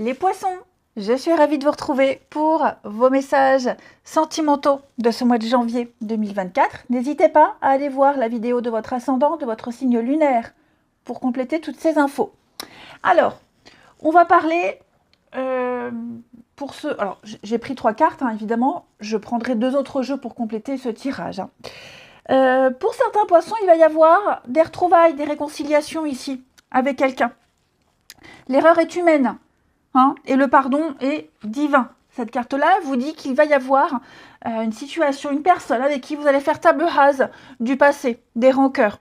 Les poissons, je suis ravie de vous retrouver pour vos messages sentimentaux de ce mois de janvier 2024. N'hésitez pas à aller voir la vidéo de votre ascendant, de votre signe lunaire, pour compléter toutes ces infos. Alors, on va parler pour ce... Alors, j'ai pris 3 cartes, hein, évidemment. Je prendrai 2 autres jeux pour compléter ce tirage. Pour certains poissons, il va y avoir des retrouvailles, des réconciliations ici, avec quelqu'un. L'erreur est humaine. Hein, et le pardon est divin. Cette carte-là vous dit qu'il va y avoir une situation, une personne avec qui vous allez faire table rase du passé, des rancœurs.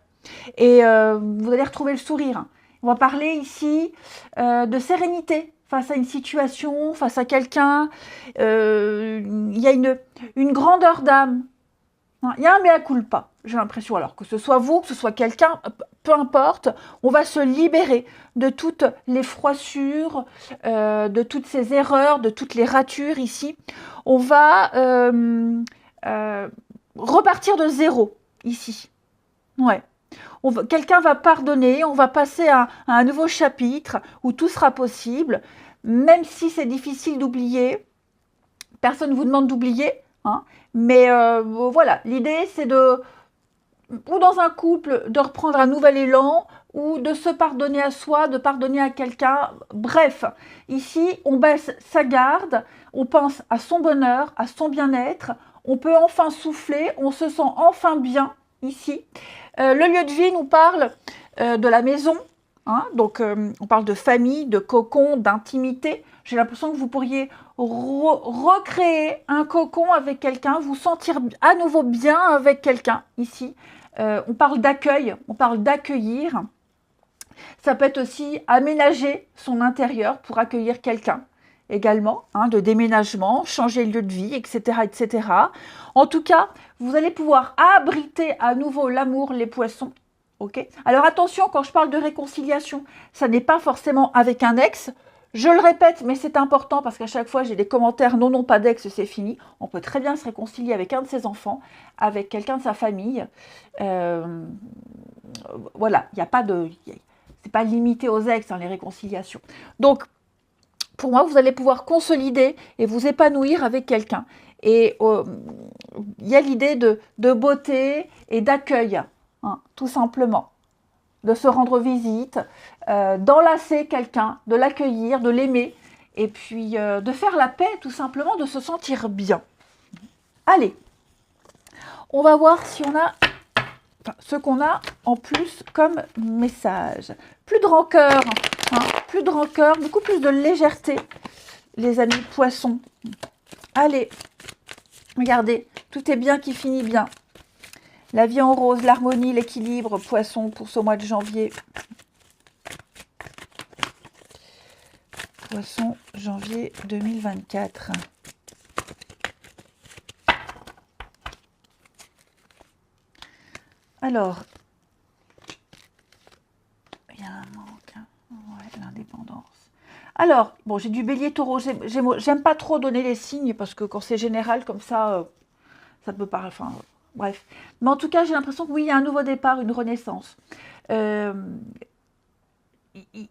Et vous allez retrouver le sourire. On va parler ici de sérénité face à une situation, face à quelqu'un. Il y a une grandeur d'âme. Il y a un mea culpa, j'ai l'impression. Alors que ce soit vous, que ce soit quelqu'un, peu importe, on va se libérer de toutes les froissures, de toutes ces erreurs, de toutes les ratures ici. On va repartir de zéro ici. Ouais. Quelqu'un va pardonner, on va passer à un nouveau chapitre où tout sera possible, même si c'est difficile d'oublier. Personne ne vous demande d'oublier, hein, mais voilà, l'idée c'est de, ou dans un couple, de reprendre un nouvel élan, ou de se pardonner à soi, de pardonner à quelqu'un. Bref, ici, on baisse sa garde, on pense à son bonheur, à son bien-être, on peut enfin souffler, on se sent enfin bien ici. Le lieu de vie nous parle de la maison, hein, donc on parle de famille, de cocon, d'intimité. J'ai l'impression que vous pourriez recréer un cocon avec quelqu'un, vous sentir à nouveau bien avec quelqu'un ici. On parle d'accueil, on parle d'accueillir. Ça peut être aussi aménager son intérieur pour accueillir quelqu'un également, hein, de déménagement, changer le lieu de vie, etc., etc. En tout cas, vous allez pouvoir abriter à nouveau l'amour, les poissons. Okay. Alors attention, quand je parle de réconciliation, ça n'est pas forcément avec un ex. Je le répète, mais c'est important parce qu'à chaque fois, j'ai des commentaires « non, non, pas d'ex, c'est fini ». On peut très bien se réconcilier avec un de ses enfants, avec quelqu'un de sa famille. Voilà, il n'y a pas de... c'est pas limité aux ex, hein, les réconciliations. Donc, pour moi, vous allez pouvoir consolider et vous épanouir avec quelqu'un. Et il y a l'idée de beauté et d'accueil, hein, tout simplement. De se rendre visite, d'enlacer quelqu'un, de l'accueillir, de l'aimer, et puis de faire la paix, tout simplement, de se sentir bien. Allez, on va voir si on a ce qu'on a en plus comme message. Plus de rancœur, hein, plus de rancœur, beaucoup plus de légèreté, les amis poissons. Allez, regardez, tout est bien qui finit bien. La vie en rose, l'harmonie, l'équilibre, poisson pour ce mois de janvier. Poisson, janvier 2024. Alors, il y a un manque, hein. Ouais, l'indépendance. Alors, bon, j'ai du bélier taureau, j'aime pas trop donner les signes parce que quand c'est général comme ça peut pas, enfin, bref. Mais en tout cas, j'ai l'impression que oui, il y a un nouveau départ, une renaissance. Il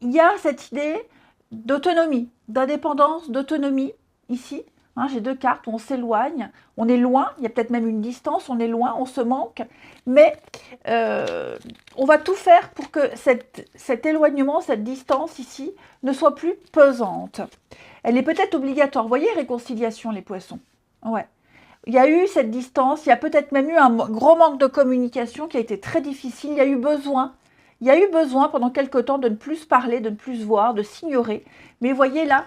y a cette idée d'autonomie, d'indépendance, d'autonomie ici. Hein, j'ai 2 cartes où on s'éloigne, on est loin, il y a peut-être même une distance, on est loin, on se manque, mais on va tout faire pour que cet éloignement, cette distance ici, ne soit plus pesante. Elle est peut-être obligatoire. Vous voyez, réconciliation, les poissons. Ouais. Il y a eu cette distance, il y a peut-être même eu un gros manque de communication qui a été très difficile, il y a eu besoin pendant quelque temps de ne plus se parler, de ne plus se voir, de s'ignorer. Mais voyez là,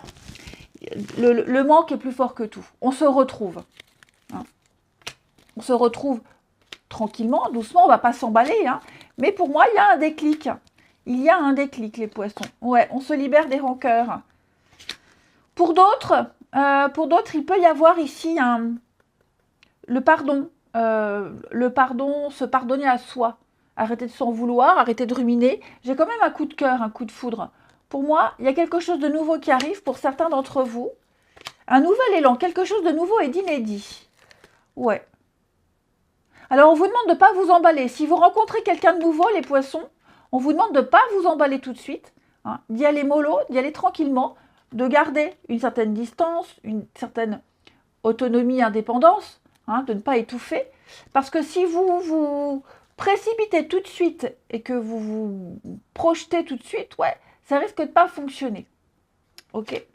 le manque est plus fort que tout. On se retrouve. Hein. On se retrouve tranquillement, doucement, on ne va pas s'emballer. Hein. Mais pour moi, il y a un déclic. Il y a un déclic, les poissons. Ouais, on se libère des rancœurs. Pour d'autres, il peut y avoir ici le pardon, se pardonner à soi. Arrêter de s'en vouloir, arrêter de ruminer. J'ai quand même un coup de cœur, un coup de foudre. Pour moi, il y a quelque chose de nouveau qui arrive pour certains d'entre vous. Un nouvel élan, quelque chose de nouveau et d'inédit. Ouais. Alors, on vous demande de ne pas vous emballer. Si vous rencontrez quelqu'un de nouveau, les poissons, on vous demande de ne pas vous emballer tout de suite. Hein, d'y aller mollo, d'y aller tranquillement. de garder une certaine distance, une certaine autonomie, indépendance, hein, de ne pas étouffer. Parce que si vous vous précipitez tout de suite et que vous vous projetez tout de suite, ouais, ça risque de pas fonctionner. Ok.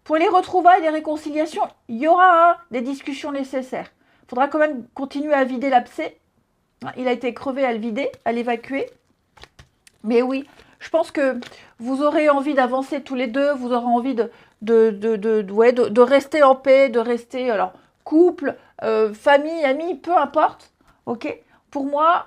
Pour les retrouvailles, les réconciliations, il y aura des discussions nécessaires. Il faudra quand même continuer à vider l'abcès. Il a été crevé à le vider, à l'évacuer. Mais oui, je pense que vous aurez envie d'avancer tous les deux, vous aurez envie de rester en paix, de rester, alors, couple, famille, amis, peu importe. Ok. Pour moi,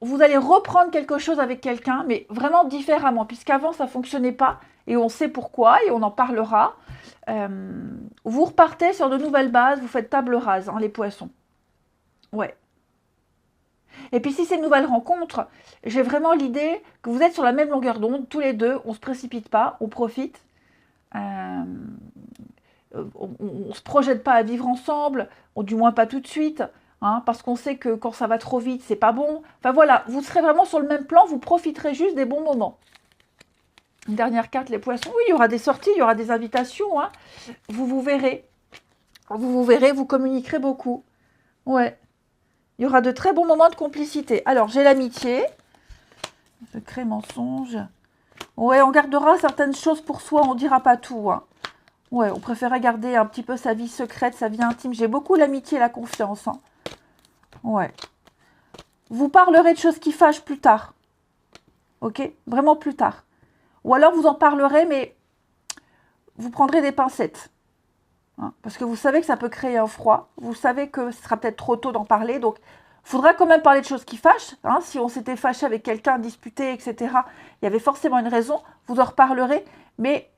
vous allez reprendre quelque chose avec quelqu'un, mais vraiment différemment, puisqu'avant, ça ne fonctionnait pas, et on sait pourquoi, et on en parlera. Vous repartez sur de nouvelles bases, vous faites table rase, hein, les poissons. Ouais. Et puis si c'est une nouvelle rencontre, j'ai vraiment l'idée que vous êtes sur la même longueur d'onde, tous les deux, on ne se précipite pas, on profite. On ne se projette pas à vivre ensemble, ou du moins pas tout de suite, hein, parce qu'on sait que quand ça va trop vite, c'est pas bon. Enfin voilà, vous serez vraiment sur le même plan, vous profiterez juste des bons moments. Une dernière carte, les poissons. Oui, il y aura des sorties, il y aura des invitations. Hein. Vous verrez. Vous verrez, vous communiquerez beaucoup. Ouais. Il y aura de très bons moments de complicité. Alors, j'ai l'amitié. Secret, mensonge. Ouais, on gardera certaines choses pour soi, on ne dira pas tout. Hein. Ouais, on préférait garder un petit peu sa vie secrète, sa vie intime. J'ai beaucoup l'amitié et la confiance. Hein. Ouais. Vous parlerez de choses qui fâchent plus tard. Ok? Vraiment plus tard. Ou alors vous en parlerez, mais vous prendrez des pincettes. Hein, parce que vous savez que ça peut créer un froid. Vous savez que ce sera peut-être trop tôt d'en parler. Donc, il faudra quand même parler de choses qui fâchent. Hein, si on s'était fâché avec quelqu'un, disputé, etc., il y avait forcément une raison. Vous en reparlerez. Mais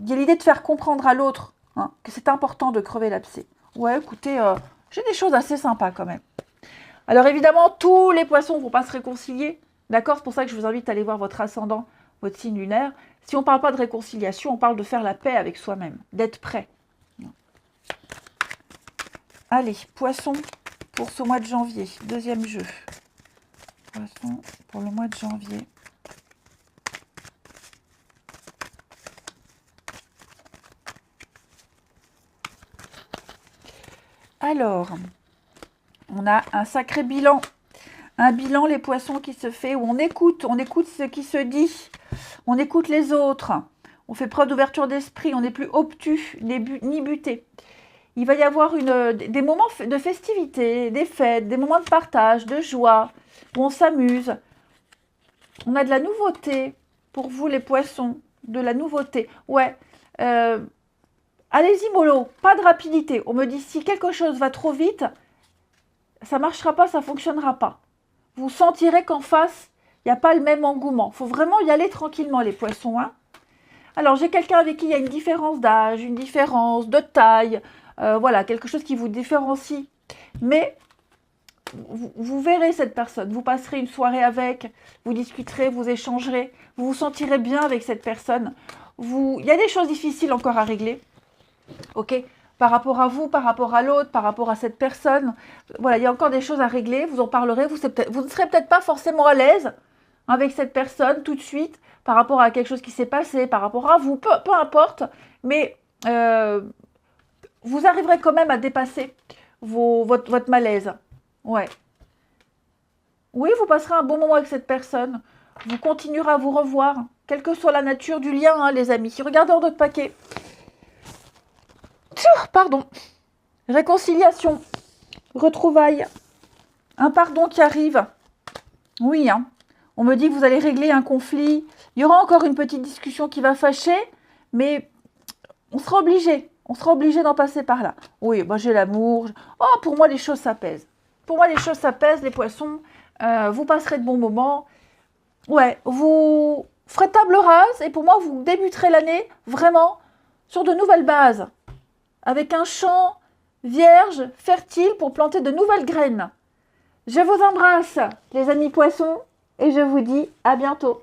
il y a l'idée de faire comprendre à l'autre, hein, que c'est important de crever l'abcès. Ouais, écoutez, j'ai des choses assez sympas quand même. Alors évidemment, tous les poissons ne vont pas se réconcilier. D'accord? C'est pour ça que je vous invite à aller voir votre ascendant, votre signe lunaire. Si on ne parle pas de réconciliation, on parle de faire la paix avec soi-même, d'être prêt. Allez, poisson pour ce mois de janvier, deuxième jeu. Poisson pour le mois de janvier. Alors, on a un sacré bilan. Un bilan, les poissons, qui se fait où on écoute ce qui se dit. On écoute les autres, on fait preuve d'ouverture d'esprit, on n'est plus obtus ni buté. Il va y avoir des moments de festivité, des fêtes, des moments de partage, de joie, où on s'amuse. On a de la nouveauté pour vous les poissons, de la nouveauté. Ouais, allez-y mollo, pas de rapidité. On me dit si quelque chose va trop vite, ça ne marchera pas, ça ne fonctionnera pas. Vous sentirez qu'en face, il n'y a pas le même engouement. Il faut vraiment y aller tranquillement, les poissons. Hein. Alors, j'ai quelqu'un avec qui il y a une différence d'âge, une différence de taille. Voilà, quelque chose qui vous différencie. Mais vous verrez cette personne. Vous passerez une soirée avec, vous discuterez, vous échangerez. Vous vous sentirez bien avec cette personne. Il y a des choses difficiles encore à régler. Ok ? Par rapport à vous, par rapport à l'autre, par rapport à cette personne. Voilà, il y a encore des choses à régler. Vous en parlerez. Vous ne serez peut-être pas forcément à l'aise avec cette personne tout de suite, par rapport à quelque chose qui s'est passé, par rapport à vous, peu importe, mais vous arriverez quand même à dépasser votre malaise. Ouais. Oui, vous passerez un bon moment avec cette personne, vous continuerez à vous revoir, quelle que soit la nature du lien, hein, les amis. Regardez dans d'autres paquets. Pardon. Réconciliation, retrouvailles, un pardon qui arrive. Oui, hein. On me dit que vous allez régler un conflit. Il y aura encore une petite discussion qui va fâcher, mais on sera obligé. On sera obligé d'en passer par là. Oui, moi j'ai l'amour. Oh, pour moi, les choses s'apaisent. Pour moi, les choses s'apaisent, les poissons. Vous passerez de bons moments. Ouais, vous ferez table rase. Et pour moi, vous débuterez l'année vraiment sur de nouvelles bases. Avec un champ vierge, fertile, pour planter de nouvelles graines. Je vous embrasse, les amis poissons. Et je vous dis à bientôt.